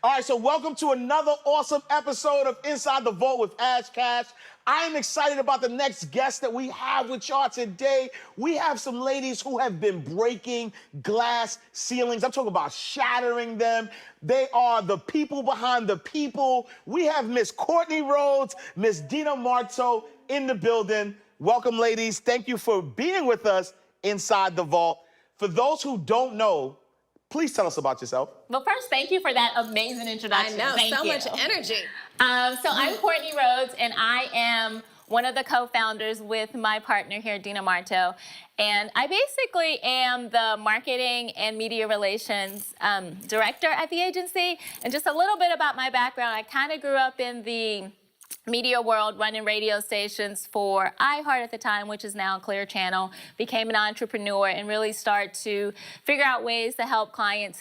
All right, so welcome to another awesome episode of Inside the Vault with Ash Cash. I am excited about the next guest that we have with y'all today. We have some ladies who have been breaking glass ceilings. I'm talking about shattering them. They are the people behind the people. We have Miss Courtney Rhodes, Miss Dina Marto in the building. Welcome, ladies. Thank you for being with us inside the Vault. For those who don't know, please tell us about yourself. Well, first, thank you for that amazing introduction. I know, thank so you. much energy. So I'm Courtney Rhodes, and I am one of the co-founders with my partner here, Dina Marto. And I basically am the marketing and media relations director at the agency. And just a little bit about my background, I kind of grew up in the media world, running radio stations for iHeart at the time, which is now Clear Channel, became an entrepreneur and really start to figure out ways to help clients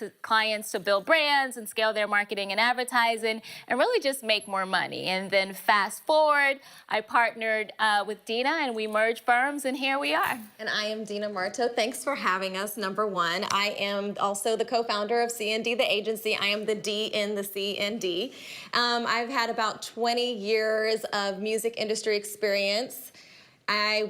to build brands and scale their marketing and advertising and really just make more money. And then fast forward, I partnered with Dina and we merged firms and here we are. And I am Dina Marto. Thanks for having us, number one. I am also the co-founder of C&D The Agency. I am the D in the C&D. I've had about 20 years of music industry experience. I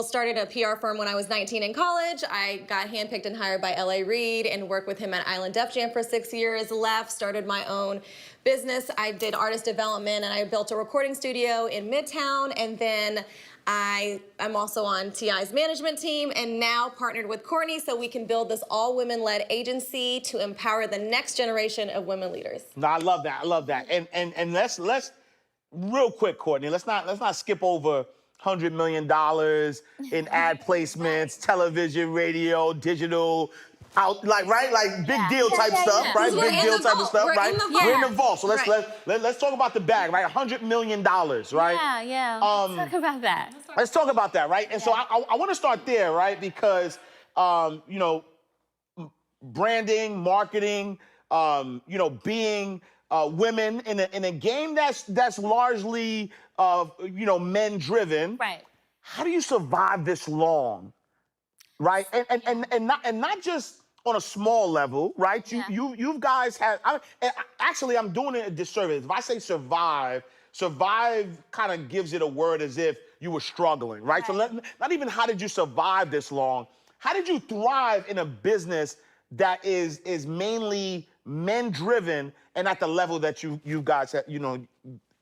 started a PR firm when I was 19 in college. I got handpicked and hired by L.A. Reid and worked with him at Island Def Jam for 6 years, left, started my own business. I did artist development and I built a recording studio in Midtown, and then I'm also on T.I.'s management team and now partnered with Courtney so we can build this all-women-led agency to empower the next generation of women leaders. No, I love that. I love that. And let's real quick, Courtney, let's not skip over $100 million in ad placements, television, radio, digital, big deal type stuff, right? Big deal type of stuff, right? We're in the vault. So let's talk about the bag, right? $100 million, right? Yeah. Let's talk about that. Let's talk about that, right? And so I want to start there, right? Because you know, branding, marketing, you know, being women in a game that's largely you know, men driven. Right. How do you survive this long, right? And not just on a small level, right? You guys have. Actually, I'm doing it a disservice if I say survive. Survive kind of gives it a word as if you were struggling, right? So not even how did you survive this long? How did you thrive in a business that is mainly men driven and at the level that you guys have, you know,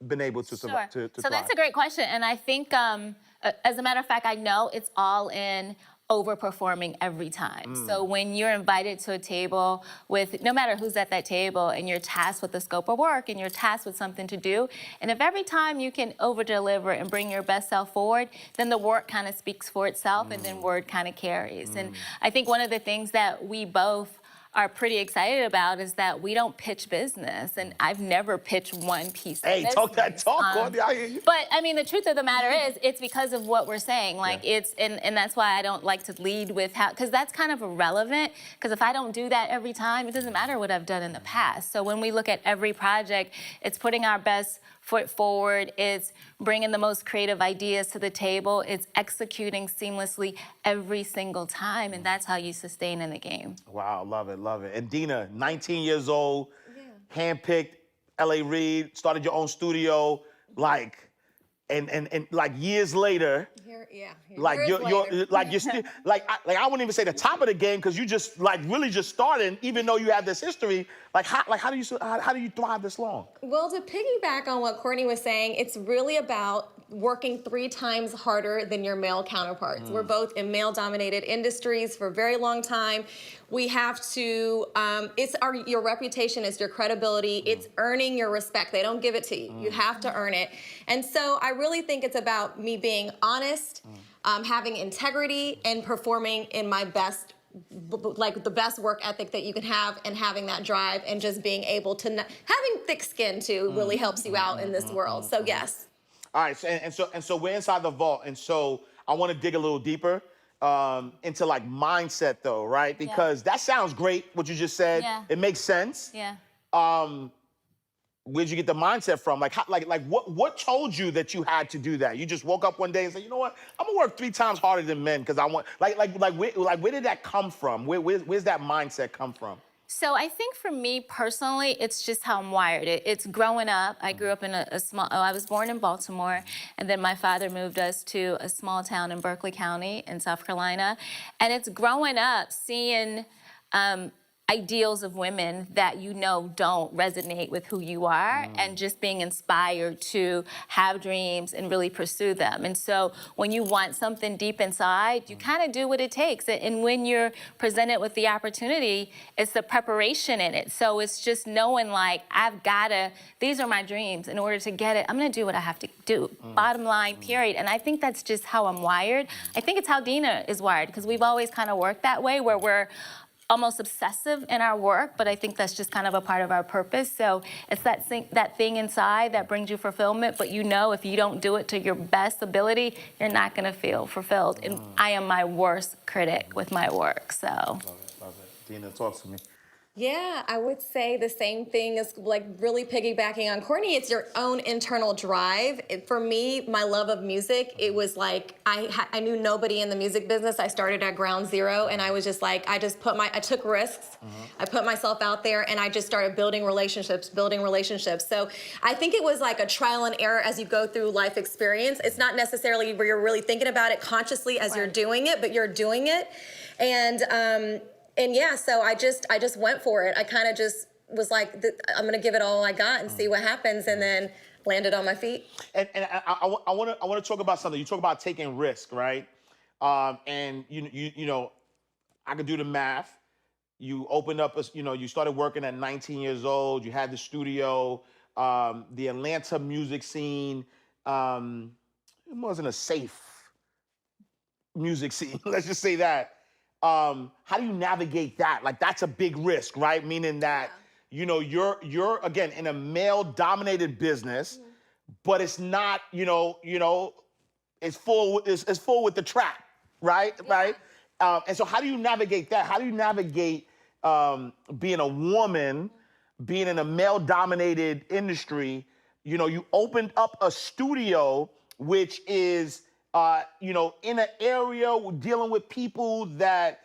been able to survive? So that's a great question, and I think, as a matter of fact, I know it's all in overperforming every time. So when you're invited to a table with, no matter who's at that table, and you're tasked with the scope of work, and you're tasked with something to do, and if every time you can over-deliver and bring your best self forward, then the work kind of speaks for itself, and then word kind of carries. And I think one of the things that we both are pretty excited about is that we don't pitch business, and I've never pitched one piece of business. Talk that talk, Courtney, I hear you. But I mean, the truth of the matter is, it's because of what we're saying. Like and that's why I don't like to lead with how, because that's kind of irrelevant. Because if I don't do that every time, it doesn't matter what I've done in the past. So when we look at every project, it's putting our best foot forward, it's bringing the most creative ideas to the table, it's executing seamlessly every single time, and that's how you sustain in the game. Wow, love it, love it. And Dina, 19 years old, handpicked, L.A. Reid, started your own studio, and like years later, you're still I wouldn't even say the top of the game because you just really just starting, even though you have this history. How do you thrive this long? Well, to piggyback on what Courtney was saying, it's really about working 3 times harder than your male counterparts. We're both in male-dominated industries for a very long time. We have to, your reputation is your credibility. It's earning your respect. They don't give it to you. You have to earn it. And so I really think it's about me being honest, having integrity, and performing in my best, like the best work ethic that you can have, and having that drive, and just being able to, having thick skin too really helps you out in this world. So yes. All right, so we're inside the vault, and so I want to dig a little deeper into like mindset though, right? Because that sounds great, what you just said. It makes sense. Where'd you get the mindset from? What told you that you had to do that? You just woke up one day and said, you know what? I'm gonna work 3 times harder than men because I want. Where did that come from? Where's that mindset come from? So I think for me personally, it's just how I'm wired. It's growing up. I grew up in a small, I was born in Baltimore, and then my father moved us to a small town in Berkeley County in South Carolina. And it's growing up seeing ideals of women that you know don't resonate with who you are, and just being inspired to have dreams and really pursue them. And so when you want something deep inside, you kind of do what it takes. And when you're presented with the opportunity, it's the preparation in it. So it's just knowing, like, I've gotta, these are my dreams. In order to get it, I'm gonna do what I have to do. Bottom line, period. And I think that's just how I'm wired. I think it's how Dina is wired, because we've always kind of worked that way, where we're almost obsessive in our work, but I think that's just kind of a part of our purpose. So it's that thing inside that brings you fulfillment, but you know if you don't do it to your best ability, you're not gonna feel fulfilled. And I am my worst critic with my work, so. Love it, love it. Dina, talk to me. Yeah, I would say the same thing as, like, really piggybacking on Courtney. It's your own internal drive. For me, my love of music, it was like I knew nobody in the music business. I started at ground zero, and I was just like, I took risks. I put myself out there, and I just started building relationships. So I think it was like a trial and error as you go through life experience. It's not necessarily where you're really thinking about it consciously as you're doing it, but you're doing it. And yeah, so I just went for it. I kind of just was like, I'm gonna give it all I got and see what happens, and then landed on my feet. And I want to talk about something. You talk about taking risk, right? And you know, I could do the math. You opened up, you started working at 19 years old. You had the studio. The Atlanta music scene, it wasn't a safe music scene. Let's just say that. How do you navigate that? Like, that's a big risk, right? Meaning that, you're again in a male-dominated business, but it's not, it's full with the trap, right? Yeah. Right? And so how do you navigate that? How do you navigate being a woman, being in a male-dominated industry? You opened up a studio, which is in an area dealing with people that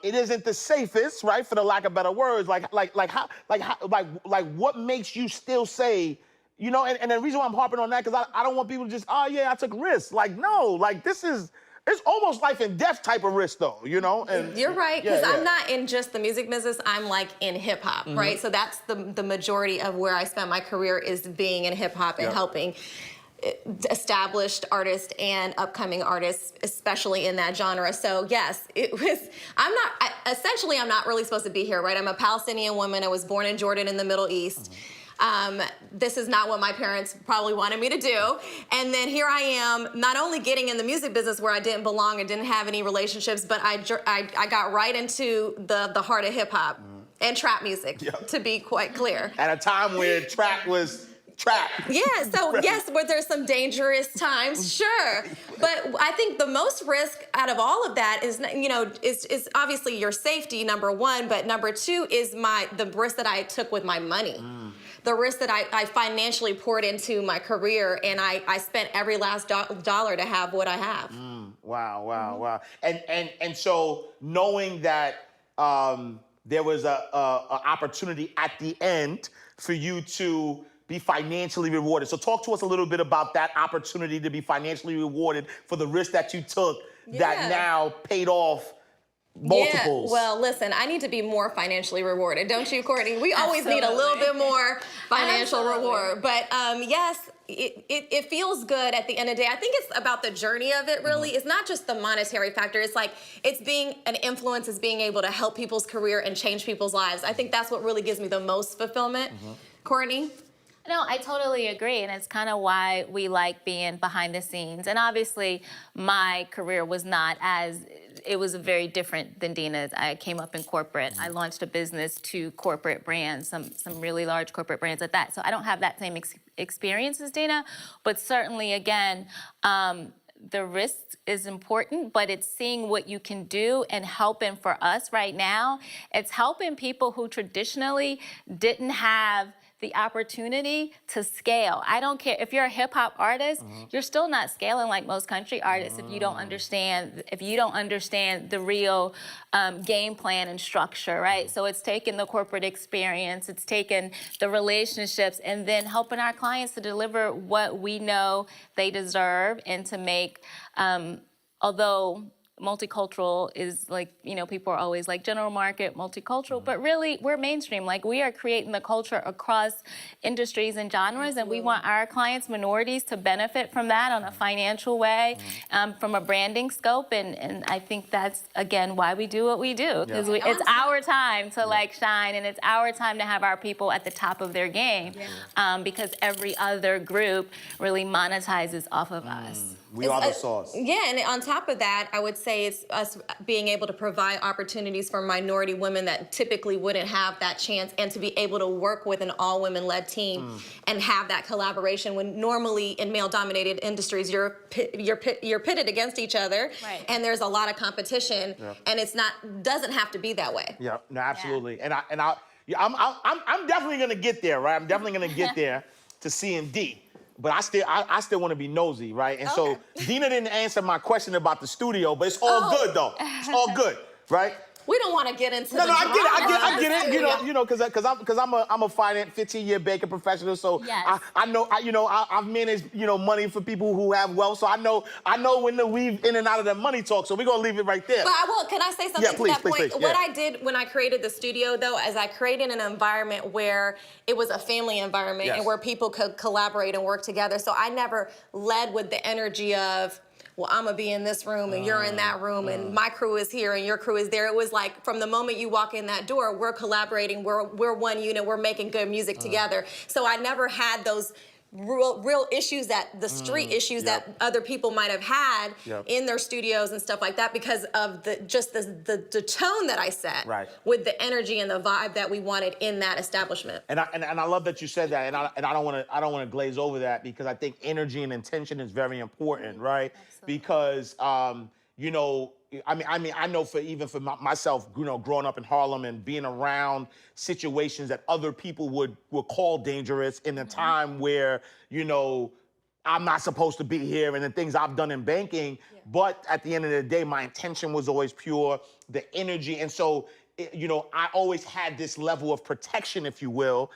it isn't the safest, right? For the lack of better words, like what makes you still say, and the reason why I'm harping on that, because I don't want people to just, oh yeah, I took risks. Like, no, like it's almost life and death type of risk though, And you're right, because I'm not in just the music business. I'm like in hip hop, right? So that's the majority of where I spent my career, is being in hip hop and helping established artists and upcoming artists, especially in that genre. So yes, it was, essentially I'm not really supposed to be here, right? I'm a Palestinian woman. I was born in Jordan in the Middle East. This is not what my parents probably wanted me to do. And then here I am, not only getting in the music business where I didn't belong and didn't have any relationships, but I got right into the heart of hip hop and trap music, to be quite clear. At a time where trap was trap. Yeah, so yes, where there's some dangerous times, sure. But I think the most risk out of all of that is, is obviously your safety, number one, but number two is the risk that I took with my money. The risk that I financially poured into my career, and I spent every last dollar to have what I have. Wow. And so knowing that there was a opportunity at the end for you to be financially rewarded. So talk to us a little bit about that opportunity to be financially rewarded for the risk that you took that now paid off multiples. Yeah, well, listen, I need to be more financially rewarded, don't you, Courtney? We always need a little bit more financial reward. But yes, it feels good at the end of the day. I think it's about the journey of it, really. It's not just the monetary factor. It's like, it's being an influence, it's being able to help people's career and change people's lives. I think that's what really gives me the most fulfillment. Courtney? No, I totally agree, and it's kind of why we like being behind the scenes. And obviously, my career was it was very different than Dina's. I came up in corporate. I launched a business to corporate brands, some really large corporate brands at that. So I don't have that same experience as Dina, but certainly, again, the risk is important, but it's seeing what you can do and helping. For us right now, it's helping people who traditionally didn't have the opportunity to scale. I don't care if you're a hip hop artist, you're still not scaling like most country artists if you don't understand the real game plan and structure, right? So it's taken the corporate experience, it's taken the relationships, and then helping our clients to deliver what we know they deserve and to make, although multicultural is like, you know, people are always like general market, multicultural, but really we're mainstream. Like we are creating the culture across industries and genres, and we want our clients, minorities, to benefit from that on a financial way, from a branding scope. And I think that's, again, why we do what we do, because it's our time to like shine, and it's our time to have our people at the top of their game, because every other group really monetizes off of us. We are the sauce. Yeah, and on top of that, I would say it's us being able to provide opportunities for minority women that typically wouldn't have that chance, and to be able to work with an all-women-led team and have that collaboration when normally in male-dominated industries you're pitted against each other, and there's a lot of competition, and it's doesn't have to be that way. Yeah, no, absolutely. And I'm definitely gonna get there, right? I'm definitely gonna get there to C&D. But I still want to be nosy, right? And so Dina didn't answer my question about the studio, but it's all good though. It's all good, right? We don't want to get into No, I get it. You know, because I'm a 15-year banking professional, so I know I've managed money for people who have wealth, so I know when to weave in and out of that money talk. So we're gonna leave it right there. But can I say something to that point? Please. What I did when I created the studio, though, is I created an environment where it was a family environment and where people could collaborate and work together. So I never led with the energy of, well, I'm gonna be in this room and you're in that room and my crew is here and your crew is there. It was like from the moment you walk in that door, we're collaborating, we're one unit, we're making good music together. So I never had those real issues, that the street issues that other people might have had in their studios and stuff like that, because of the tone that I set with the energy and the vibe that we wanted in that establishment. And I love that you said that, and I don't want to glaze over that, because I think energy and intention is very important, right? Absolutely. Because I know for myself, growing up in Harlem and being around situations that other people would call dangerous in a time where, I'm not supposed to be here, and the things I've done in banking, but at the end of the day, my intention was always pure, the energy. And so, I always had this level of protection, if you will,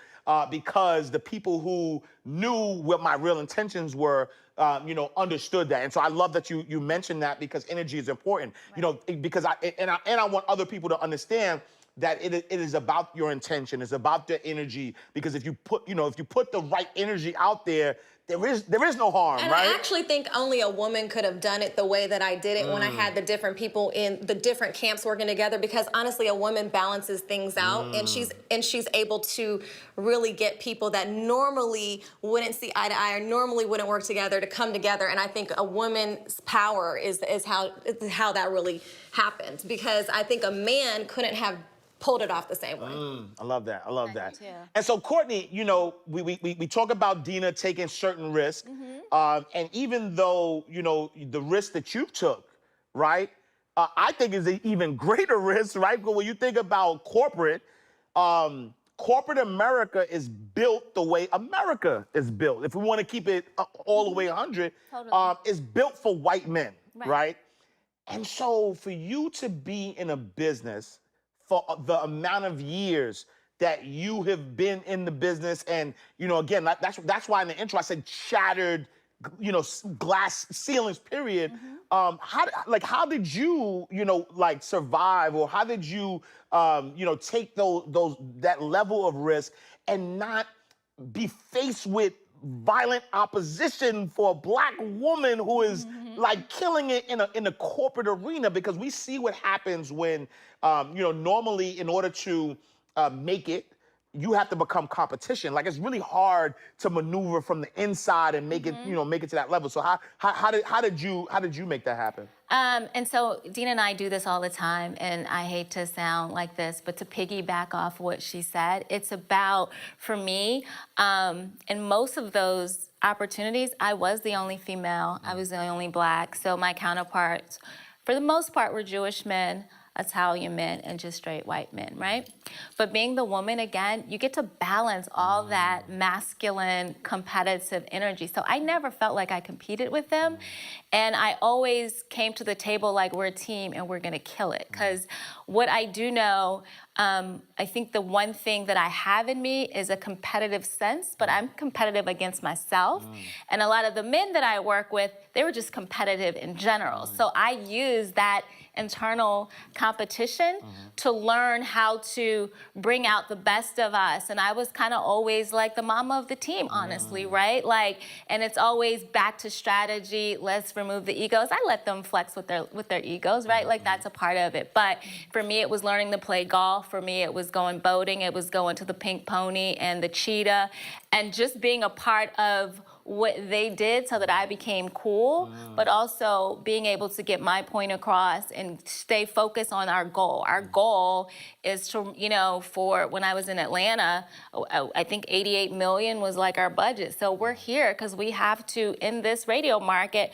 because the people who knew what my real intentions were, understood that. And so I love that you mentioned that, because energy is important, because I want other people to understand that it is about your intention. It's about the energy, because if you put the right energy out there, there is no harm, and right? I actually think only a woman could have done it the way that I did it when I had the different people in the different camps working together, because honestly, a woman balances things out, and she's able to really get people that normally wouldn't see eye to eye or normally wouldn't work together to come together. And I think a woman's power is how that really happens, because I think a man couldn't have pulled it off the same way. I love that. I love that. Too. And so, Courtney, we talk about Dina taking certain risks, and even though the risk that you took, right, I think is an even greater risk, right? But when you think about corporate America is built the way America is built. If we want to keep it all the way 100, it's built for white men, right? And so, for you to be in a business for the amount of years that you have been in the business, and again, that's why in the intro I said shattered, glass ceilings, period. How did you survive, or how did you take that level of risk and not be faced with violent opposition for a Black woman who is killing it in a corporate arena? Because we see what happens when normally in order to make it, you have to become competition. Like, it's really hard to maneuver from the inside and make it make it to that level. So how did you make that happen? And so Dina and I do this all the time, and I hate to sound like this, but to piggyback off what she said, it's about, for me, in most of those opportunities, I was the only female, I was the only Black, so my counterparts, for the most part, were Jewish men. Italian men, and just straight white men, right? But being the woman, again, you get to balance all that masculine, competitive energy. So I never felt like I competed with them. And I always came to the table like we're a team and we're gonna kill it. Because what I do know, I think the one thing that I have in me is a competitive sense, but I'm competitive against myself. And a lot of the men that I work with, they were just competitive in general. So I use that internal competition to learn how to bring out the best of us. And I was kind of always like the mama of the team, honestly, right? Like, and it's always back to strategy. Let's remove the egos. I let them flex with their egos, right? Like, that's a part of it. But for me, it was learning to play golf. For me, it was going boating. It was going to the Pink Pony and the Cheetah, and just being a part of what they did so that I became cool, but also being able to get my point across and stay focused on our goal. Our goal is to, you know, for when I was in Atlanta, I think 88 million was like our budget. So we're here because we have to, in this radio market,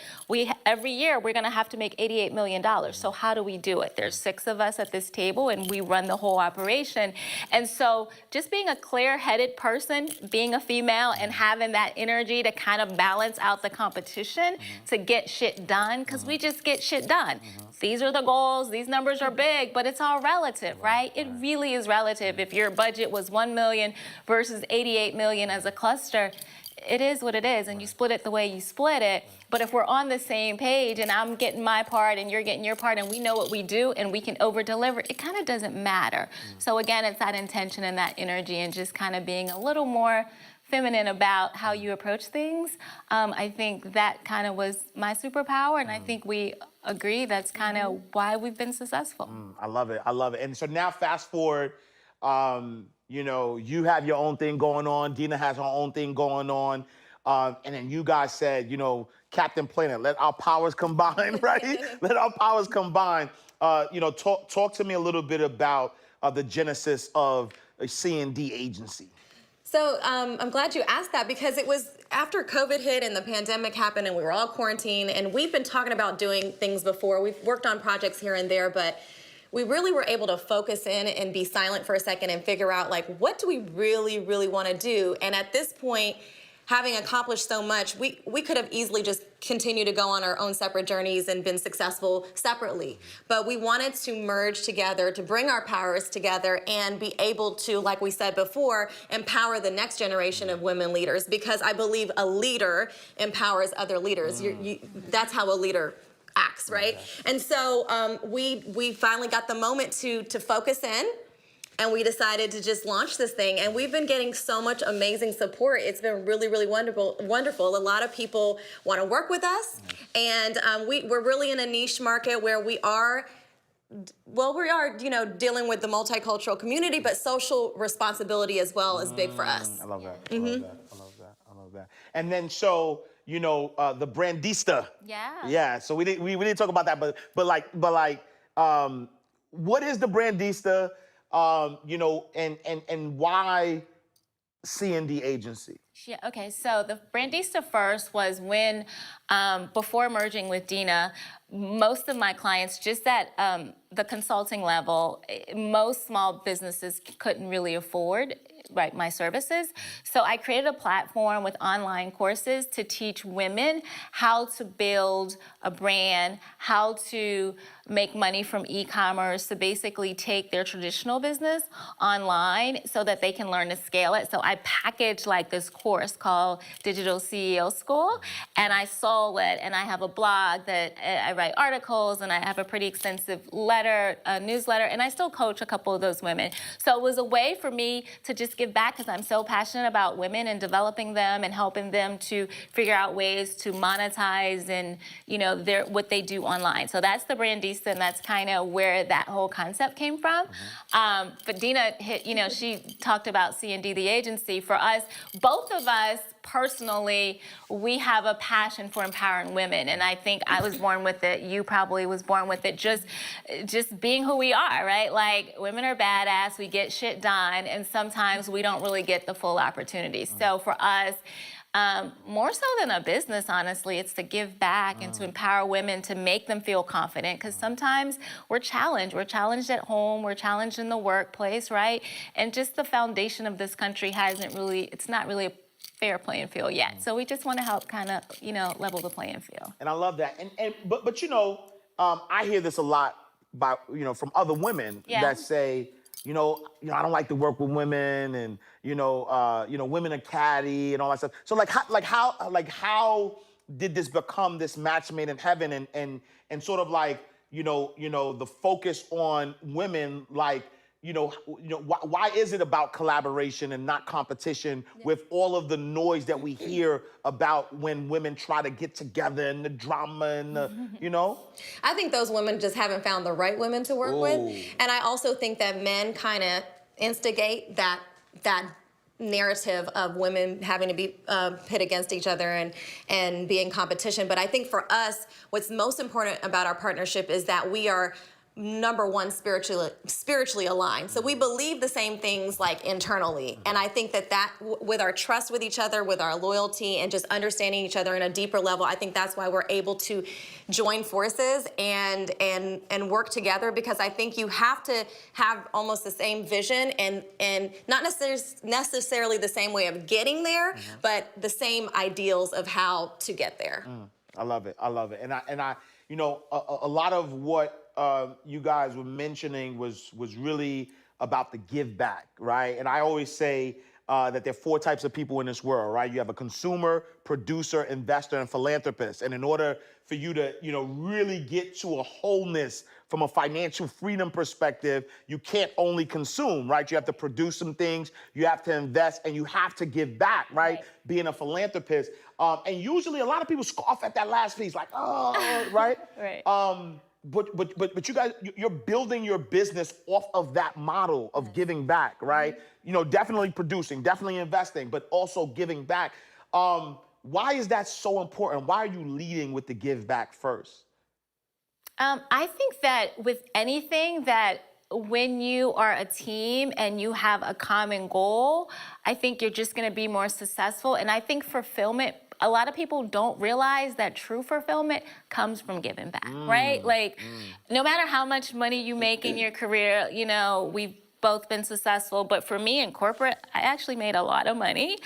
every year we're gonna have to make $88 million. So how do we do it? There's 6 of us at this table and we run the whole operation. And so just being a clear-headed person, being a female and having that energy to kind of balance out the competition to get shit done, because we just get shit done. These are the goals, these numbers are big, but it's all relative, right? It really is relative. If your budget was 1 million versus 88 million as a cluster, it is what it is, and you split it the way you split it. But if we're on the same page and I'm getting my part and you're getting your part and we know what we do and we can over-deliver, it kind of doesn't matter. So again, it's that intention and that energy and just kind of being a little more feminine about how you approach things. I think that kind of was my superpower, and I think we agree that's kind of why we've been successful. I love it. I love it. And so now fast forward, you know, you have your own thing going on. Dina has her own thing going on. And then you guys said, you know, Captain Planet, let our powers combine, right? Let our powers combine. You know, talk to me a little bit about the genesis of C&D Agency. So I'm glad you asked that, because it was after COVID hit and the pandemic happened and we were all quarantined, and we've been talking about doing things before. We've worked on projects here and there, but we really were able to focus in and be silent for a second and figure out, like, what do we really, really want to do? And at this point, having accomplished so much, we could have easily just continued to go on our own separate journeys and been successful separately. But we wanted to merge together, to bring our powers together and be able to, like we said before, empower the next generation of women leaders, because I believe a leader empowers other leaders. That's how a leader acts, right? And so we finally got the moment to focus in. And we decided to just launch this thing. And we've been getting so much amazing support. It's been really, really wonderful. A lot of people want to work with us. And we're really in a niche market where we are, you know, dealing with the multicultural community, but social responsibility as well is big for us. I love that. I love that. I love that. I love that. And then so, you know, the Brandista. Yeah. Yeah. So we didn't talk about that, but what is the Brandista? You know, and why C&D Agency? Yeah, okay, so the Brandista first was when, before merging with Dina, most of my clients, just at the consulting level, most small businesses couldn't really afford my services. So I created a platform with online courses to teach women how to build a brand, how to make money from e-commerce, to basically take their traditional business online so that they can learn to scale it. So I packaged like this course called Digital CEO School, and I sold it, and I have a blog that I write articles, and I have a pretty extensive newsletter, and I still coach a couple of those women. So it was a way for me to just give back, because I'm so passionate about women and developing them and helping them to figure out ways to monetize and, you know, what they do online. So that's the Brandista, and that's kind of where that whole concept came from. But Dina she talked about C&D The Agency. For us, both of us personally, we have a passion for empowering women, and I think I was born with it. You probably was born with it. Just being who we are, right? Like, women are badass. We get shit done, and sometimes we don't really get the full opportunity. So for us, more so than a business, honestly. It's to give back and to empower women, to make them feel confident, because sometimes we're challenged. We're challenged at home, we're challenged in the workplace, right? And just the foundation of this country it's not really a fair playing field yet. So we just want to help kind of, level the playing field. And I love that. But I hear this a lot from other women that say, I don't like to work with women, and women are catty and all that stuff. So how did this become this match made in heaven, and sort of the focus on women, why is it about collaboration and not competition with all of the noise that we hear about when women try to get together and the drama and I think those women just haven't found the right women to work with. And I also think that men kind of instigate that narrative of women having to be pit against each other and be in competition. But I think for us, what's most important about our partnership is that we are number one, spiritually aligned. So we believe the same things internally. And I think that with our trust with each other, with our loyalty, and just understanding each other in a deeper level, I think that's why we're able to join forces and work together, because I think you have to have almost the same vision and not necessarily the same way of getting there, but the same ideals of how to get there. I love it. And I a lot of what you guys were mentioning was really about the give back, right? And I always say that there are 4 types of people in this world, right? You have a consumer, producer, investor, and philanthropist. And in order for you to, really get to a wholeness from a financial freedom perspective, you can't only consume, right? You have to produce some things, you have to invest, and you have to give back, right? Being a philanthropist. And usually a lot of people scoff at that last piece, right? Right. But you guys, you're building your business off of that model of giving back, right? Definitely producing, definitely investing, but also giving back. Why is that so important? Why are you leading with the give back first? I think that with anything, that when you are a team and you have a common goal, I think you're just going to be more successful. And I think fulfillment, a lot of people don't realize that true fulfillment comes from giving back, right? No matter how much money you make in your career, we've both been successful, but for me in corporate, I actually made a lot of money,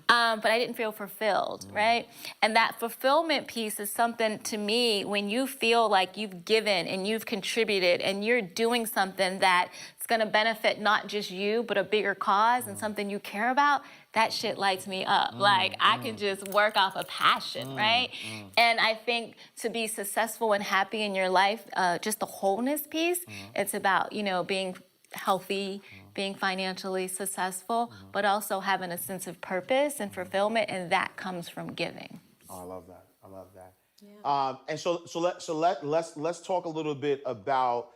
but I didn't feel fulfilled, right? And that fulfillment piece is something, to me, when you feel like you've given and you've contributed and you're doing something that's gonna benefit not just you, but a bigger cause and something you care about, that shit lights me up. I can just work off of passion, right? And I think to be successful and happy in your life, just the wholeness piece, it's about, being healthy, being financially successful, but also having a sense of purpose and fulfillment, and that comes from giving. Oh, I love that. Yeah. And so let's talk a little bit about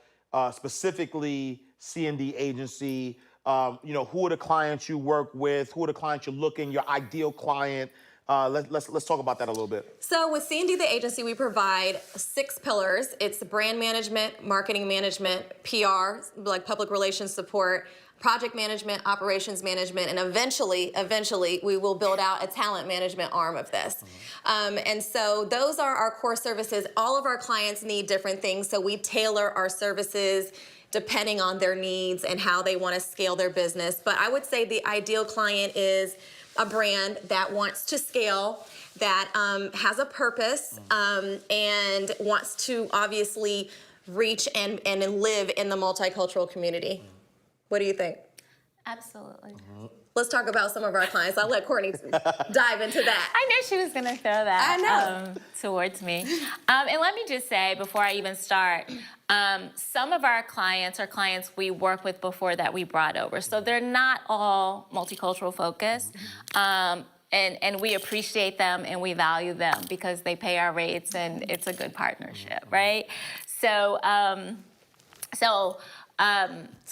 specifically C&D Agency. Who are the clients you work with? Who are the clients you're looking? Your ideal client? Let's talk about that a little bit. So with C&D The Agency, we provide 6 pillars. It's brand management, marketing management, PR, public relations support, project management, operations management, and eventually we will build out a talent management arm of this. And so those are our core services. All of our clients need different things, so we tailor our services depending on their needs and how they want to scale their business. But I would say the ideal client is a brand that wants to scale, that has a purpose, and wants to obviously reach and live in the multicultural community. What do you think? Absolutely. Let's talk about some of our clients. I'll let Courtney dive into that. I knew she was going to throw that I know. towards me. And let me just say, before I even start, some of our clients are clients we worked with before that we brought over. So they're not all multicultural focused. And we appreciate them and we value them because they pay our rates and it's a good partnership, right? So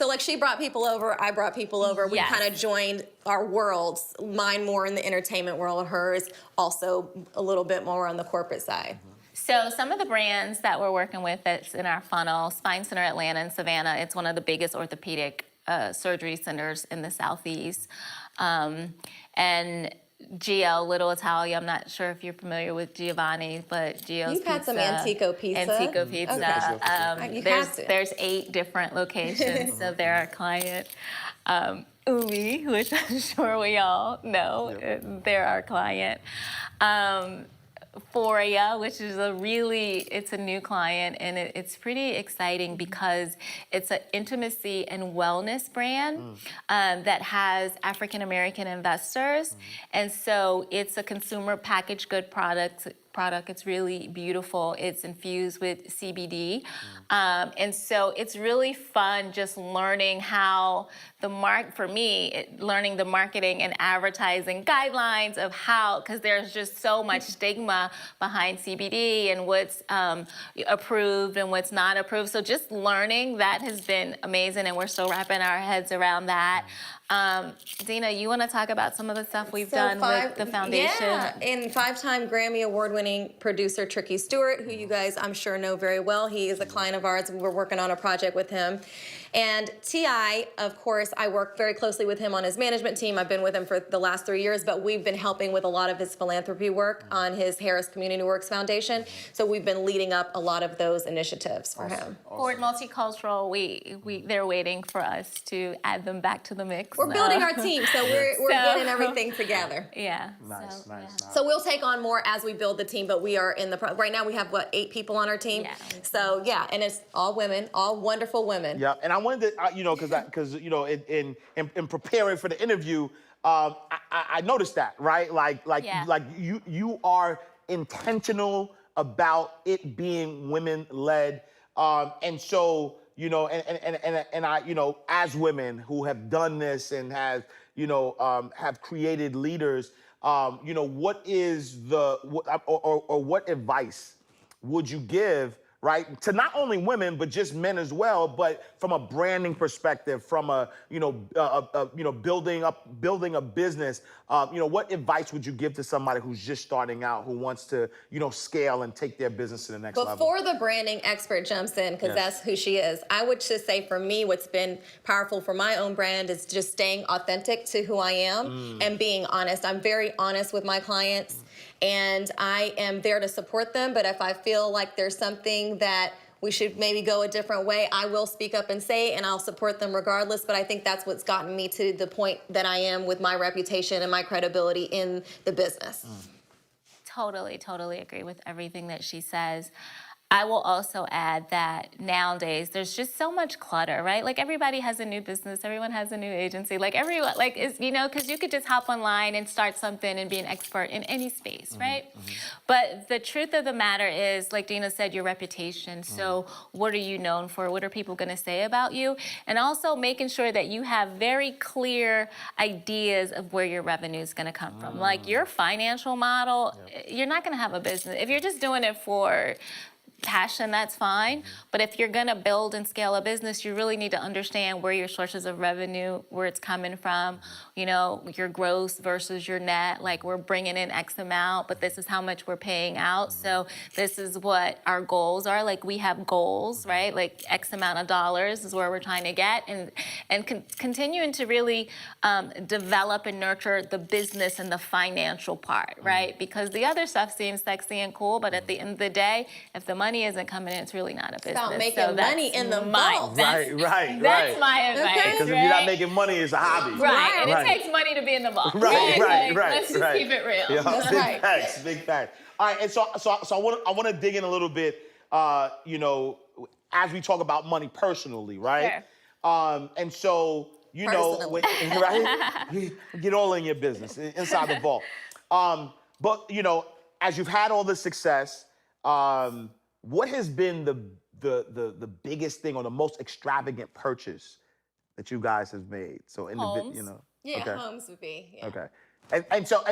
like she brought people over, I brought people over. We Yes. kind of joined our worlds. Mine more in the entertainment world, hers also a little bit more on the corporate side. So some of the brands that we're working with that's in our funnel, Spine Center Atlanta and Savannah, it's one of the biggest orthopedic surgery centers in the Southeast. And Gio, Little Italia. I'm not sure if you're familiar with Giovanni, but Gio's You've had some Antico pizza. Antico Pizza. Okay. You have to. There's 8 different locations, so they're our client. Umi, which I'm sure we all know, they're our client. Foria, which is it's a new client, and it's pretty exciting because it's an intimacy and wellness brand that has African American investors, and so it's a consumer packaged good product. It's really beautiful. It's infused with CBD. And so it's really fun just learning how learning the marketing and advertising guidelines of how, because there's just so much stigma behind CBD and what's approved and what's not approved. So just learning that has been amazing, and we're still wrapping our heads around that. Dina, you want to talk about some of the stuff we've done with the foundation? Yeah, and 5-time Grammy Award-winning producer Tricky Stewart, who you guys I'm sure know very well. He is a client of ours, and we're working on a project with him. And T.I., of course, I work very closely with him on his management team. I've been with him for the last 3 years, but we've been helping with a lot of his philanthropy work on his Harris Community Works Foundation. So we've been leading up a lot of those initiatives for him. Ford Multicultural, they're waiting for us to add them back to the mix. We're building our team, so we're getting everything together. Yeah. Nice. So we'll take on more as we build the team, but we are in the right now we have 8 people on our team. Yeah. So yeah, and it's all women, all wonderful women. Yeah, and I wanted to, because in preparing for the interview, I noticed that, right? Like you are intentional about it being women-led, and so and I as women who have done this and have created leaders, what is what advice would you give, right, to not only women but just men as well, but from a branding perspective, from a building a business, what advice would you give to somebody who's just starting out, who wants to scale and take their business to the next level? Before the branding expert jumps in, because that's who she is, I would just say for me, what's been powerful for my own brand is just staying authentic to who I am and being honest. I'm very honest with my clients. And I am there to support them, but if I feel like there's something that we should maybe go a different way, I will speak up and say, and I'll support them regardless. But I think that's what's gotten me to the point that I am with my reputation and my credibility in the business. Totally agree with everything that she says. I will also add that nowadays there's just so much clutter, right? Like everybody has a new business, everyone has a new agency, like everyone, because you could just hop online and start something and be an expert in any space, right? But the truth of the matter is, like Dina said, your reputation. So what are you known for? What are people going to say about you? And also making sure that you have very clear ideas of where your revenue is going to come from. Like your financial model, you're not going to have a business. If you're just doing it for passion, that's fine. But if you're gonna build and scale a business, you really need to understand where your sources of revenue, where it's coming from, your gross versus your net. Like we're bringing in X amount, but this is how much we're paying out. So this is what our goals are. Like we have goals, right? Like X amount of dollars is where we're trying to get, and continuing to really develop and nurture the business and the financial part, right? Because the other stuff seems sexy and cool, but at the end of the day, if the money isn't coming in, it's really not a business. It's about making money in the vault. Right. That's my advice. Because if you're not making money, it's a hobby. Right, and it takes money to be in the vault. Right. Let's just keep it real. Yeah, That's right. Big facts. All right, and so I want to dig in a little bit, as we talk about money personally, right? Sure. And so right, get all in your business inside the vault. But as you've had all this success, what has been the biggest thing or the most extravagant purchase that you guys have made? So Homes. Homes would be. Yeah. Okay. And so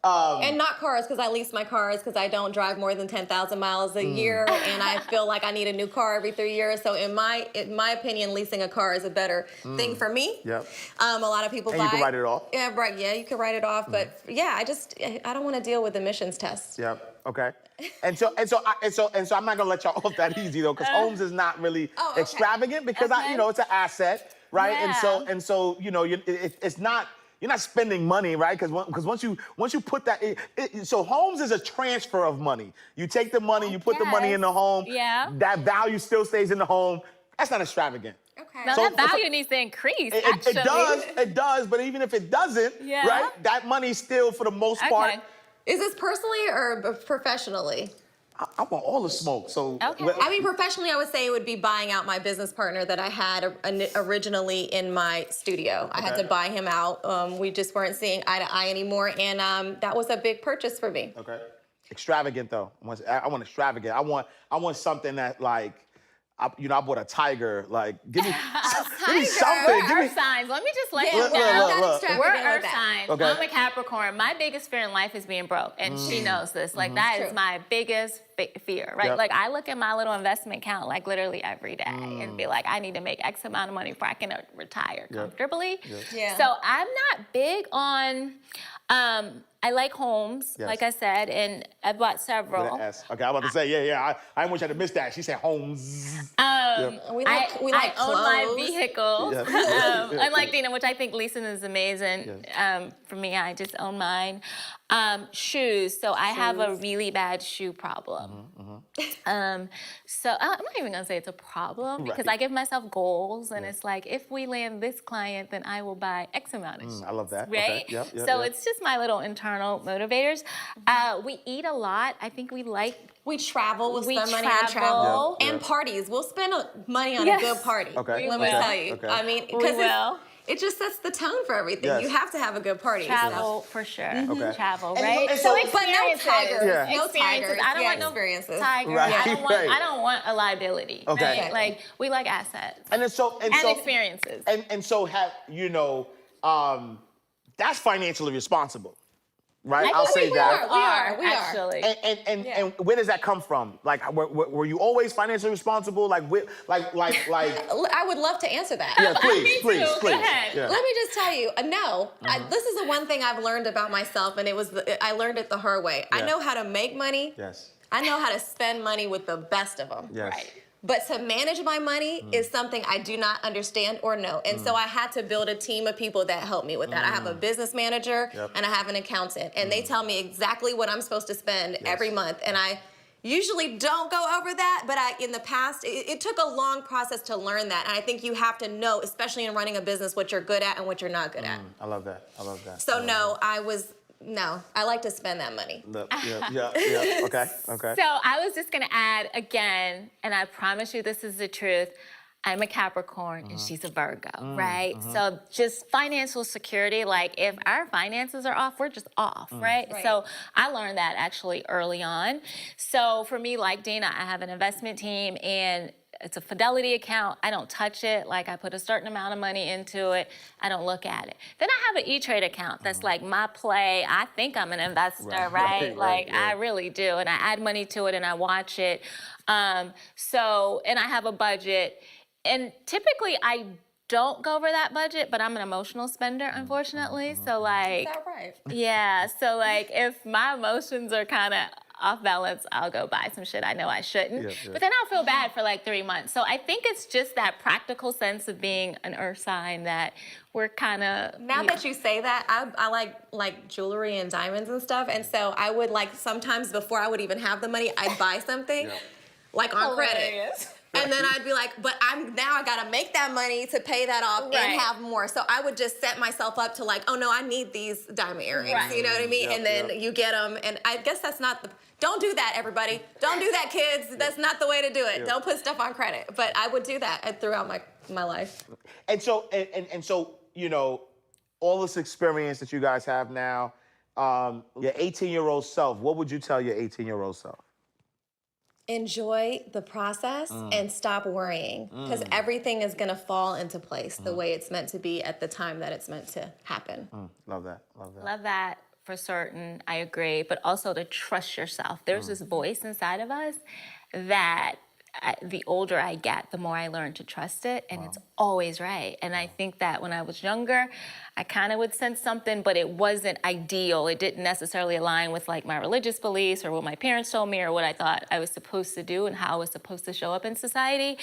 and not cars, because I lease my cars because I don't drive more than 10,000 miles a year, and I feel like I need a new car every 3 years. So in my opinion, leasing a car is a better thing for me. Yep. A lot of people buy. You can write it off. Yeah, right. Yeah, you can write it off, but I don't want to deal with emissions tests. Yep. Okay. And so I'm not gonna let y'all off that easy though, because homes is not really extravagant because it's an asset, right? Yeah. And so it's not. you're not spending money, right? Because once you put that, so homes is a transfer of money. You take the money, you put the money in the home. Yeah. That value still stays in the home. That's not extravagant. Okay. No, that value needs to increase, actually. It does, but even if it doesn't, Yeah. right? That money still, for the most part. Is this personally or professionally? I want all the smoke. So Okay. I mean, professionally, I would say it would be buying out my business partner that I had originally in my studio. I had to buy him out. We just weren't seeing eye to eye anymore, and that was a big purchase for me. Okay. Extravagant though. I want extravagant. I want something that like, I bought a tiger. Like, give me something. We're Earth signs. Let me just let you Look, know. look. We're like Earth that. signs. Okay. I'm a Capricorn. My biggest fear in life is being broke, and she knows this. Like, that is my biggest fear, right? Yep. Like, I look at my little investment account like literally every day and be like, I need to make X amount of money before I can retire comfortably. Yeah. So I'm not big on. I like homes, Yes. like I said, and I bought several. With an S. Okay, I'm about to say, yeah. I didn't want you to miss that. She said homes. We like I own my clothes. vehicle. Yes. Unlike Dina, which I think leasing is amazing. For me, I just own mine. Shoes. So I have a really bad shoe problem. So I'm not even gonna say it's a problem because I give myself goals, and it's like, if we land this client, then I will buy X amount of shoes. I love that. Right? Okay. Yep, So it's just my little internal motivators. We eat a lot. I think we travel. We'll We spend money on travel. travel Yeah. and parties. We'll spend money on Yes. a good party. Okay. Let me will. tell you. Okay. I mean, We because will. it just sets the tone for everything. Yes. You have to have a good party. Travel for sure. Okay. Travel, And right? so- But no tigers. Yeah. No Experiences. tigers. I don't want no experiences. tiger. Right, I don't want a liability. Okay. Right? Like, we like assets And experiences. And so that's financially responsible, right? I'll say that. We are. Actually. And where does that come from? Like, were you always financially responsible? Like, I would love to answer that. yeah, please. Go ahead. Yeah. Let me just tell you, no. This is the one thing I've learned about myself, and I learned it the hard way. I Yeah. know how to make money. Yes. I know how to spend money with the best of them. Yes. Right. But to manage my money is something I do not understand or know. And so I had to build a team of people that help me with that. I have a business manager and I have an accountant. And they tell me exactly what I'm supposed to spend every month. And I usually don't go over that, but in the past, it took a long process to learn that. And I think you have to know, especially in running a business, what you're good at and what you're not good at. I love that. So I like to spend that money. Yeah. Okay. So I was just gonna add again, and I promise you this is the truth. I'm a Capricorn and she's a Virgo, right? So just financial security, like if our finances are off, we're just off, right? So I learned that actually early on. So for me, like Dina, I have an investment team and it's a Fidelity account. I don't touch it. Like I put a certain amount of money into it. I don't look at it. Then I have an E-Trade account that's like my play. I think I'm an investor, right? I really do. And I add money to it and I watch it. And I have a budget. And typically I don't go over that budget, but I'm an emotional spender, unfortunately. So like, Is that right? yeah. So like if my emotions are kind of off balance, I'll go buy some shit I know I shouldn't. But then I'll feel bad for like 3 months. So I think it's just that practical sense of being an earth sign that we're kind of... Now that you say that, I like jewelry and diamonds and stuff. And so I would like sometimes before I would even have the money, I'd buy something like on credit. And then I'd be like, but I gotta make that money to pay that off and have more. So I would just set myself up to like, oh no, I need these diamond earrings. You know what I mean? And then you get them. And I guess that's not don't do that, everybody. Don't do that, kids. That's not the way to do it. Don't put stuff on credit. But I would do that throughout my life. And so, all this experience that you guys have now, your 18-year-old self, what would you tell your 18-year-old self? Enjoy the process and stop worrying because everything is going to fall into place the way it's meant to be at the time that it's meant to happen. Love that. Love that for certain. I agree. But also to trust yourself. There's this voice inside of us that the older I get, the more I learn to trust it, and it's always right. And I think that when I was younger, I kind of would sense something, but it wasn't ideal. It didn't necessarily align with like my religious beliefs or what my parents told me or what I thought I was supposed to do and how I was supposed to show up in society.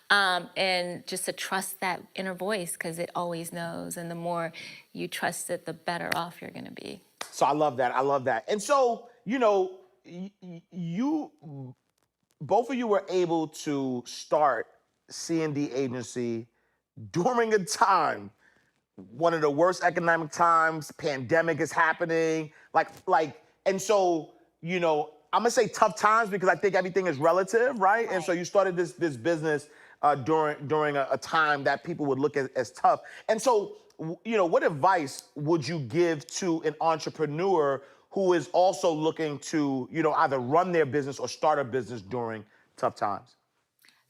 And just to trust that inner voice, because it always knows. And the more you trust it, the better off you're gonna be. So I love that. I love that. And so, you know, you both of you were able to start C&D Agency during a time, one of the worst economic times, pandemic is happening, and so, you know, I'm gonna say tough times because I think everything is relative, right? And so you started this business during a time that people would look at as tough. And so, you know, what advice would you give to an entrepreneur who is also looking to, you know, either run their business or start a business during tough times?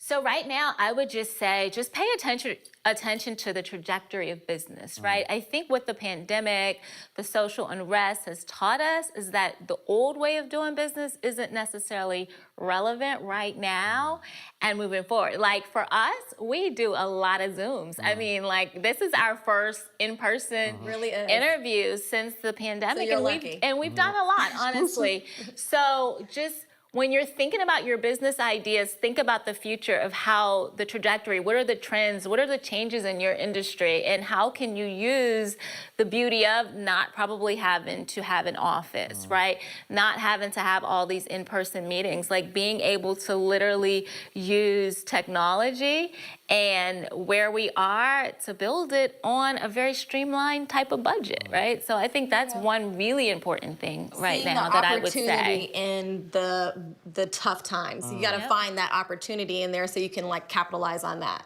So right now, I would just say, just pay attention to the trajectory of business, right? I think what the pandemic, the social unrest has taught us is that the old way of doing business isn't necessarily relevant right now and moving forward. Like for us, we do a lot of Zooms. I mean, like this is our first in-person interview since the pandemic. So you're lucky. We've done a lot, honestly. So just when you're thinking about your business ideas, think about the future of how the trajectory, what are the trends, what are the changes in your industry, and how can you use the beauty of not probably having to have an office, right? Not having to have all these in-person meetings, like being able to literally use technology and where we are to build it on a very streamlined type of budget, right? So I think that's one really important thing right now that I would say. Opportunity in the tough times. You got to find that opportunity in there so you can like capitalize on that.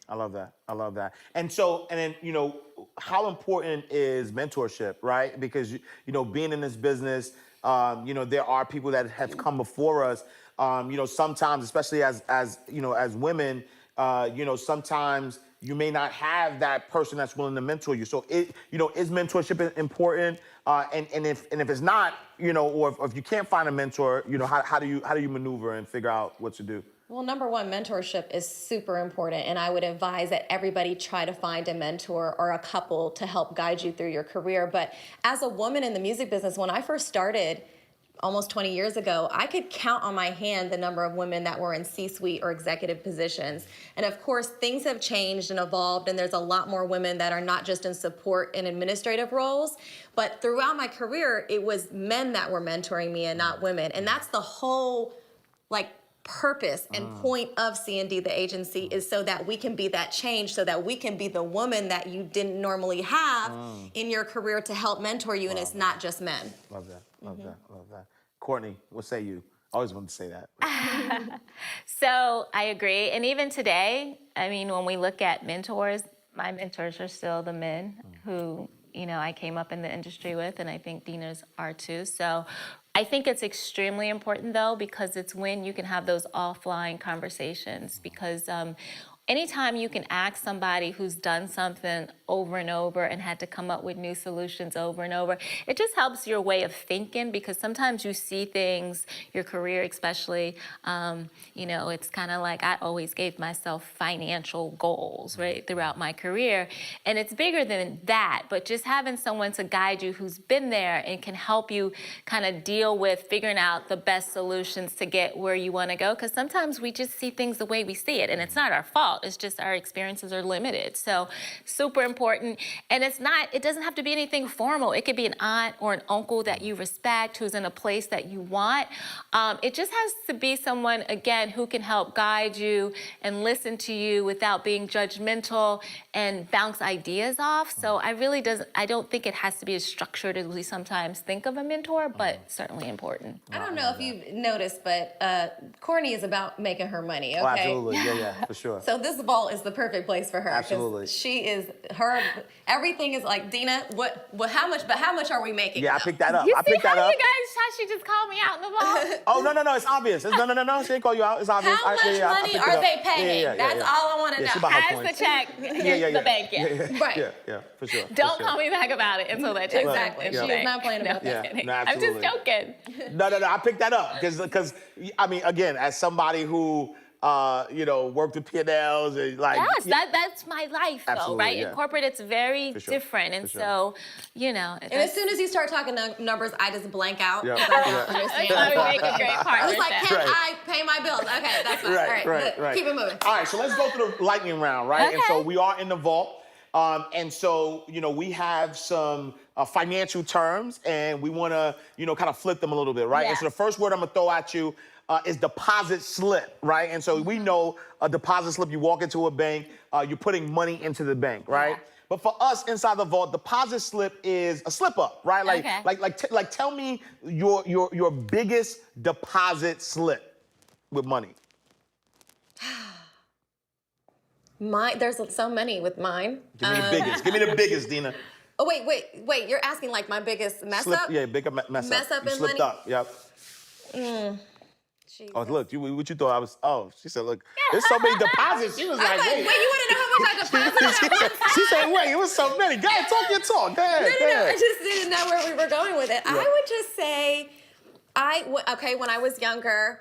I love that. I love that. And so, and then, you know, how important is mentorship, right? Because, you know, being in this business, you know, there are people that have come before us. You know, sometimes, especially as you know, as women, you know, sometimes you may not have that person that's willing to mentor you. So, you know, is mentorship important? And if it's not, you know, or if you can't find a mentor, you know, how do you maneuver and figure out what to do? Well, number one, mentorship is super important, and I would advise that everybody try to find a mentor or a couple to help guide you through your career. But as a woman in the music business, when I first started, almost 20 years ago, I could count on my hand the number of women that were in C-suite or executive positions. And of course, things have changed and evolved, and there's a lot more women that are not just in support and administrative roles, but throughout my career, it was men that were mentoring me and not women. And that's the whole, like, purpose and point of C&D The Agency is so that we can be that change, so that we can be the woman that you didn't normally have in your career to help mentor you, and it's not just men. Love that, love that, love that. Courtney, what say you? I always wanted to say that. So I agree. And even today, I mean, when we look at mentors, my mentors are still the men who, you know, I came up in the industry with, and I think Dina's are too. So I think it's extremely important, though, because it's when you can have those offline conversations. Because anytime you can ask somebody who's done something over and over and had to come up with new solutions over and over, it just helps your way of thinking, because sometimes you see things, your career especially, you know, it's kind of like I always gave myself financial goals, right, throughout my career. And it's bigger than that, but just having someone to guide you who's been there and can help you kind of deal with figuring out the best solutions to get where you want to go. Because sometimes we just see things the way we see it, and it's not our fault. It's just our experiences are limited. So super important. And it doesn't have to be anything formal. It could be an aunt or an uncle that you respect, who's in a place that you want. It just has to be someone, again, who can help guide you and listen to you without being judgmental and bounce ideas off. So I don't think it has to be as structured as we sometimes think of a mentor, but certainly important. I don't know if you've noticed, but Courtney is about making her money, okay? Oh, absolutely, yeah, for sure. So this vault is the perfect place for her. Absolutely. Everything is like, Dina, how much are we making? Yeah, I picked that up. You I see picked that how up. you guys, how she just called me out in the vault? Oh, no, it's obvious. No, she didn't call you out. It's obvious. How much money are they paying? That's all I want to know. she about her Has points. the check hit the bank yet? Right. Yeah, for sure. Don't call me back about it until that check's Exactly. in She the is bank. not playing about that. Kidding. No, I'm just absolutely. joking. No, I picked that up because I mean, again, as somebody who worked with P&Ls and like. Yes, that's my life, though, Absolutely, right? yeah. In corporate, it's very For sure, different, and for sure. so, And as soon as you start talking numbers, I just blank out. Yeah. 'Cause I don't understand. That's why we make a great I partnership. was like, can Right. I pay my bills? Okay, that's fine. Right, All right, right, good. right. Keep it moving. All right, so let's go through the lightning round, right? And so Okay. we are in the vault. And so, we have some financial terms and we want to, kind of flip them a little bit, right? And so the Yes. first word I'm going to throw at you is deposit slip, right? And so we know a deposit slip, you walk into a bank, you're putting money into the bank, right? Yeah. But for us inside the vault, deposit slip is a slip up, right? Okay. Like tell me your biggest deposit slip with money. There's so many with mine. Give me the biggest. Give me the biggest, Dina. Oh, wait. You're asking like my biggest mess up? Yeah, big mess up. Mess up You in slipped money? up. Yep. Jesus. Oh, look, what you thought I was? Oh, she said, look, there's so many deposits. She was I like, was like, wait, you want to know how much I deposited at one time? she said, wait, it was so many. Go ahead, talk your talk. Go ahead. No, I just didn't know where we were going with it. Yeah. I would just say, when I was younger,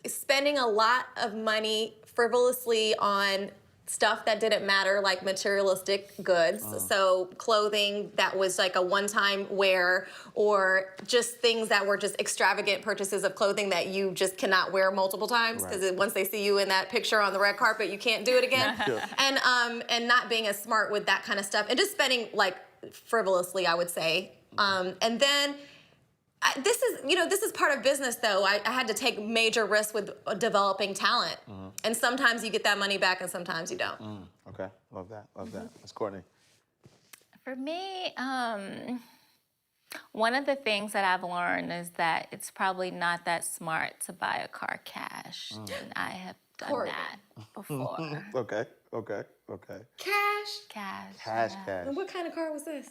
spending a lot of money frivolously on stuff that didn't matter, like materialistic goods. So clothing that was like a one-time wear, or just things that were just extravagant purchases of clothing that you just cannot wear multiple times, because Right. once they see you in that picture on the red carpet, you can't do it again. Sure. And not being as smart with that kind of stuff, and just spending like frivolously, I would say. And then this is part of business, though. I had to take major risks with developing talent. And sometimes you get that money back and sometimes you don't. Okay, love that. That's Courtney. For me, one of the things that I've learned is that it's probably not that smart to buy a car cash. And I have done Courtney. that before. Okay. Cash? Cash. Cash. What kind of car was this?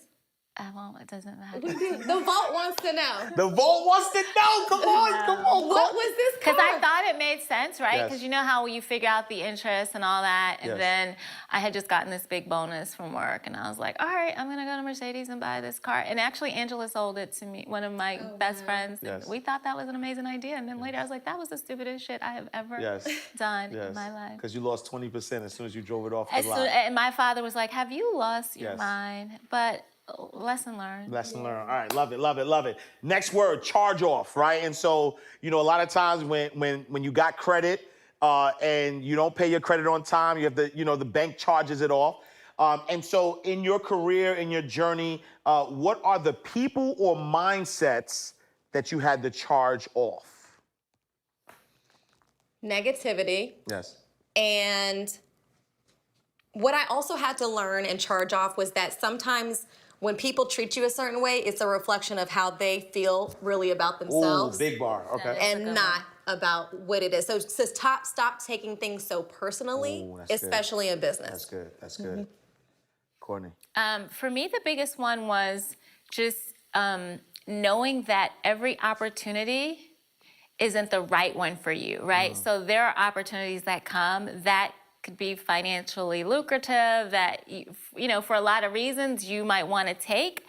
It doesn't matter. The vault wants to know. The vault wants to know. Come on. What was this car? Because I thought it made sense, right? Yes. Because you know how you figure out the interest and all that. And Yes. then I had just gotten this big bonus from work. And I was like, all right, I'm going to go to Mercedes and buy this car. And actually, Angela sold it to me, one of my best friends. Yes. And we thought that was an amazing idea. And then later I was like, that was the stupidest shit I have ever done in my life. Because you lost 20% as soon as you drove it off As the soon- lot. and my father was like, have you lost your Yes. mind? But lesson learned. Lesson learned. All right, love it. Next word, charge off, right? And so, a lot of times when you got credit and you don't pay your credit on time, you have the bank charges it off. And so in your career, in your journey, what are the people or mindsets that you had to charge off? Negativity. Yes. And what I also had to learn and charge off was that sometimes when people treat you a certain way, it's a reflection of how they feel really about themselves. Ooh, big bar. Okay. That's a and good not about what it is. So stop taking things so personally, Ooh, that's good. especially in business. That's good. Courtney. For me, the biggest one was just knowing that every opportunity isn't the right one for you, right? So there are opportunities that come that could be financially lucrative, that, for a lot of reasons you might want to take.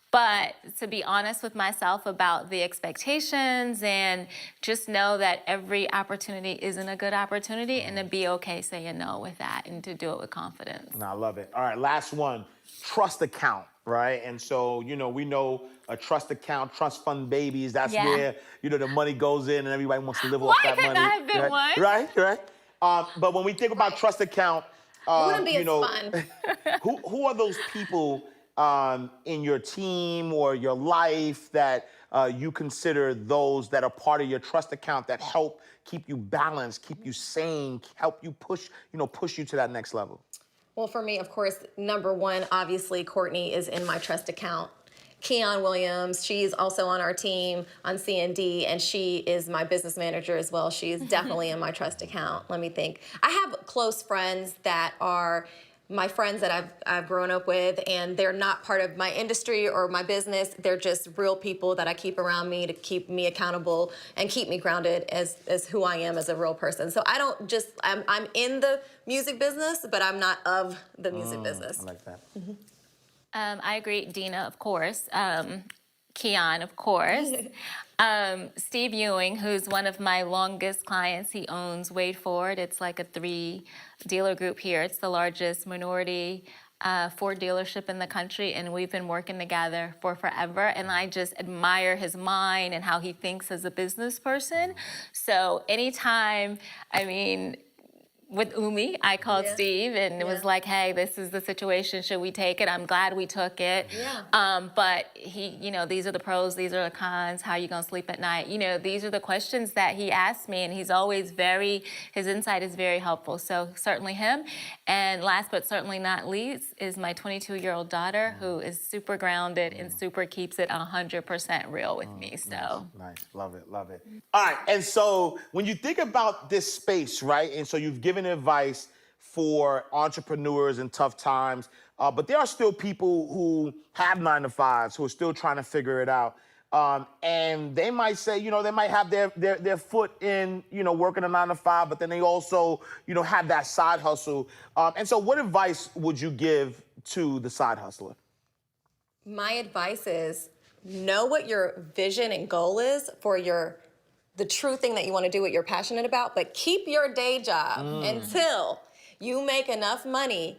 But to be honest with myself about the expectations and just know that every opportunity isn't a good opportunity, and to be okay saying no with that and to do it with confidence. No, I love it. All right, last one, trust account, right? And so, we know a trust account, trust fund babies, that's where, the money goes in and everybody wants to live off that money. Why couldn't I have been one? Right. But when we think about trust account, Wouldn't be as fun. who are those people in your team or your life that you consider those that are part of your trust account that help keep you balanced, keep you sane, help you push you to that next level? Well, for me, of course, number one, obviously, Courtney is in my trust account. Keon Williams, she's also on our team on C&D, and she is my business manager as well. She is definitely in my trust account. Let me think. I have close friends that are my friends that I've grown up with, and they're not part of my industry or my business. They're just real people that I keep around me to keep me accountable and keep me grounded as who I am as a real person. So I don't just, I'm in the music business, but I'm not of the music business. I like that. I agree, Dina, of course. Keon, of course. Steve Ewing, who's one of my longest clients. He owns Wade Ford. It's like a 3-dealer group here. It's the largest minority Ford dealership in the country, and we've been working together for forever. And I just admire his mind and how he thinks as a business person. So anytime, I mean, with Umi, I called Steve and it was like, hey, this is the situation. Should we take it? I'm glad we took it. But he, you know, these are the pros, these are the cons. How are you gonna sleep at night? You know, these are the questions that he asked me, and he's always his insight is very helpful. So certainly him. And last but certainly not least is my 22-year-old daughter, who is super grounded and super keeps it 100% real with me. So nice. Love it, love it. All right, and so when you think about this space, right, and so you've given advice for entrepreneurs in tough times, but there are still people who have 9-to-5s who are still trying to figure it out. And they might say, you know, they might have their foot in, you know, working a 9-to-5, but then they also, you know, have that side hustle. And so what advice would you give to the side hustler? My advice is know what your vision and goal is for the true thing that you want to do, what you're passionate about, but keep your day job until you make enough money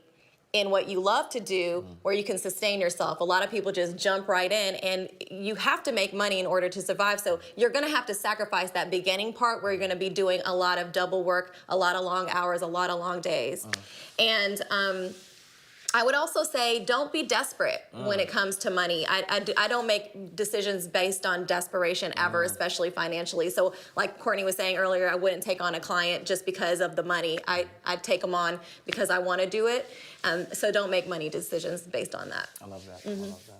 in what you love to do where you can sustain yourself. A lot of people just jump right in, and you have to make money in order to survive. So you're gonna have to sacrifice that beginning part where you're gonna be doing a lot of double work, a lot of long hours, a lot of long days. And I would also say don't be desperate when it comes to money. I don't make decisions based on desperation ever, especially financially. So like Courtney was saying earlier, I wouldn't take on a client just because of the money. I'd take them on because I want to do it. So don't make money decisions based on that. I love that. I love that.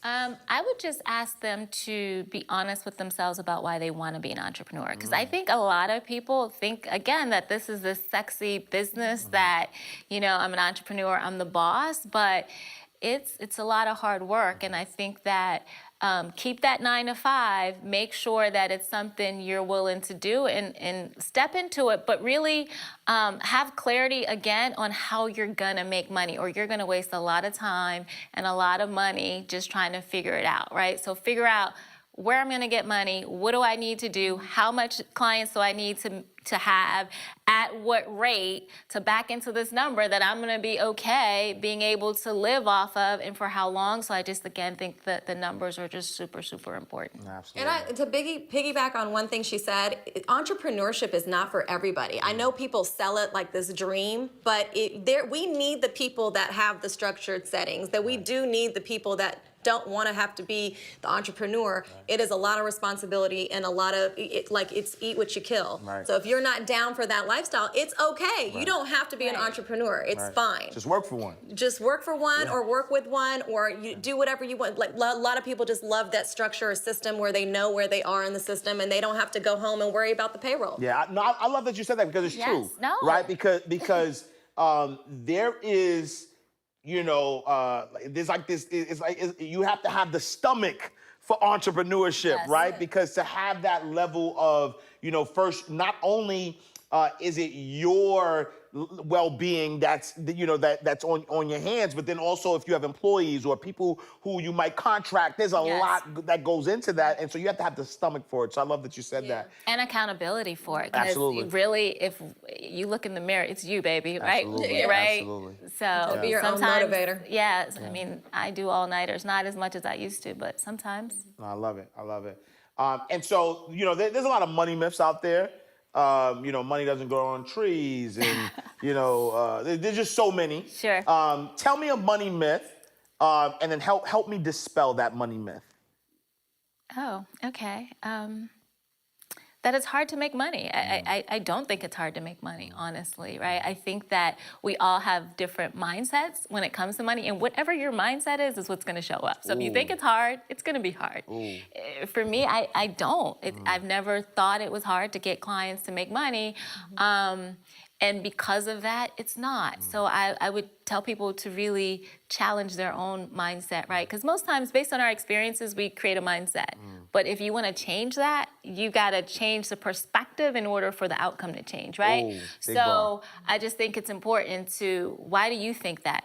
I would just ask them to be honest with themselves about why they want to be an entrepreneur. Because I think a lot of people think, again, that this is this sexy business that, you know, I'm an entrepreneur, I'm the boss, but it's a lot of hard work. And I think that keep that 9-to-5, make sure that it's something you're willing to do and step into it, but really have clarity again on how you're gonna make money, or you're gonna waste a lot of time and a lot of money just trying to figure it out, right? So figure out where I'm gonna get money, what do I need to do, how much clients do I need to have, at what rate to back into this number that I'm gonna be okay being able to live off of, and for how long. So I just, again, think that the numbers are just super, super important. Absolutely. And to piggyback on one thing she said, entrepreneurship is not for everybody. I know people sell it like this dream, but we need the people that have the structured settings, that we do need the people that don't want to have to be the entrepreneur. It is a lot of responsibility and a lot of, it's eat what you kill. So if you're not down for that lifestyle, it's okay. You don't have to be an entrepreneur. It's fine. Just work for one. Just work for one, or work with one, or you do whatever you want. Like a lot of people just love that structure or system where they know where they are in the system and they don't have to go home and worry about the payroll. Yeah, I love that you said that, because it's true. No. Right? Because there is, you know, there's like this, you have to have the stomach for entrepreneurship, right? Because to have that level of, you know, first, not only is it your well-being that's, you know, that's on your hands, but then also if you have employees or people who you might contract, there's a lot that goes into that, and so you have to have the stomach for it. So I love that you said that. And accountability for it. Absolutely. Really, if you look in the mirror, it's you, baby, right? Absolutely. Right? Absolutely. So Be your own motivator. Yes, I mean, I do all-nighters, not as much as I used to, but sometimes. No, I love it. I love it. And so, you know, there's a lot of money myths out there. You know, money doesn't grow on trees, and you know, there's just so many. Sure. Tell me a money myth, and then help me dispel that money myth. Oh, okay. That it's hard to make money. I don't think it's hard to make money, honestly, right? I think that we all have different mindsets when it comes to money, and whatever your mindset is what's gonna show up. So if you think it's hard, it's gonna be hard. For me, I don't. I've never thought it was hard to get clients to make money. And because of that, it's not. So I would tell people to really challenge their own mindset, right? Because most times, based on our experiences, we create a mindset. But if you want to change that, you got to change the perspective in order for the outcome to change, right? So I just think it's important to, why do you think that?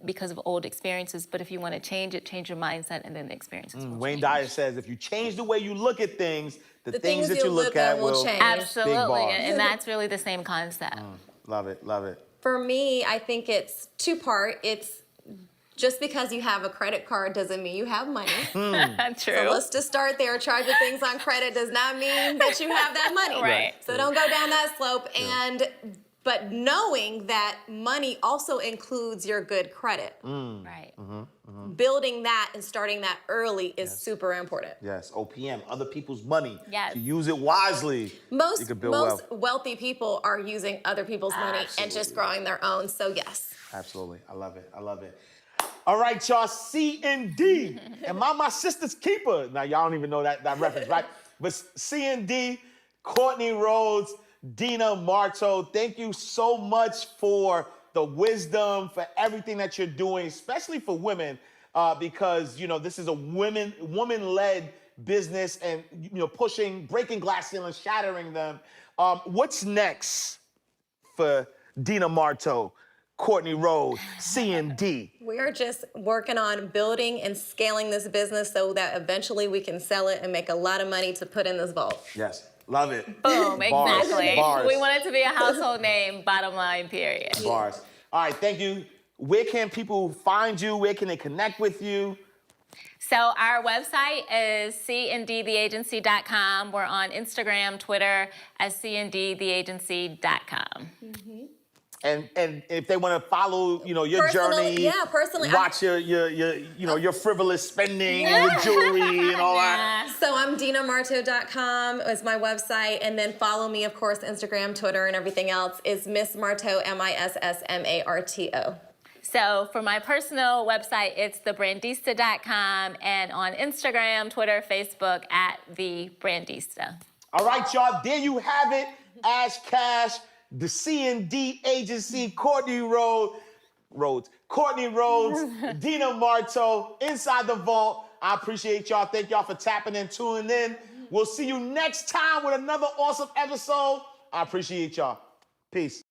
because of old experiences. But if you want to change it, change your mindset, and then the experiences will Wayne change. Dyer says, if you change the way you look at things, the things that you you look at will change. Absolutely, Big bars. and that's really the same concept. Love it, love it. For me, I think it's two-part. It's just because you have a credit card doesn't mean you have money. True. So let's just start there. Charging things on credit does not mean that you have that money. Right. So don't go down that slope. But knowing that money also includes your good credit. Right. Building that and starting that early is super important. Yes, OPM, other people's money. Yes. To use it wisely. You Most can build wealth. wealthy people are using other people's money and just growing their own. So yes. Absolutely. I love it. I love it. All right, y'all, C&D. And my sister's keeper. Now, y'all don't even know that reference, right? But C&D, Courtney Rhodes, Dina Marto, thank you so much for the wisdom, for everything that you're doing, especially for women, because, you know, this is a woman-led business and, you know, breaking glass ceilings, shattering them. What's next for Dina Marto, Courtney Rhodes, C&D? We're just working on building and scaling this business so that eventually we can sell it and make a lot of money to put in this vault. Yes, love it. Boom, Bars, exactly. bars. We want it to be a household name, bottom line, period. Bars. All right, thank you. Where can people find you? Where can they connect with you? So our website is cndtheagency.com. We're on Instagram, Twitter as cndtheagency.com. And if they want to follow, you know, your journey, personally, watch your frivolous spending, and your jewelry and all that. So I'm DinaMarto.com is my website, and then follow me, of course, Instagram, Twitter, and everything else is Miss Marto, MISSMARTO. So for my personal website, it's thebrandista.com, and on Instagram, Twitter, Facebook at thebrandista. All right, y'all, there you have it. Ash Cash, the C&D Agency, Courtney Rhodes, Dina Marto, Inside the Vault. I appreciate y'all. Thank y'all for tapping and tuning in. We'll see you next time with another awesome episode. I appreciate y'all. Peace.